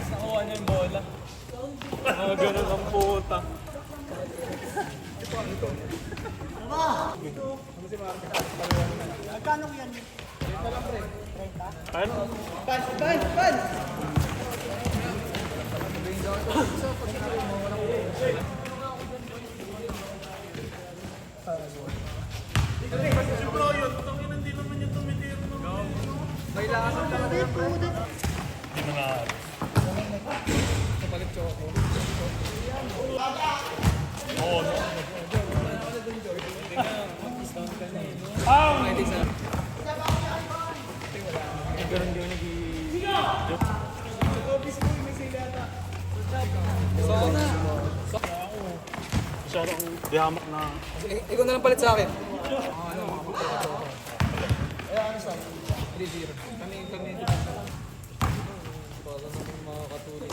Nakuha niya yung bola. Mga ganun ang puta. Magkano yan? Ano? Ban! Hindi mo na. Oo, no? Ganun din masyado akong dihamak na. Ikaw na lang palit sa akin. Kami. Para sa mga katulad.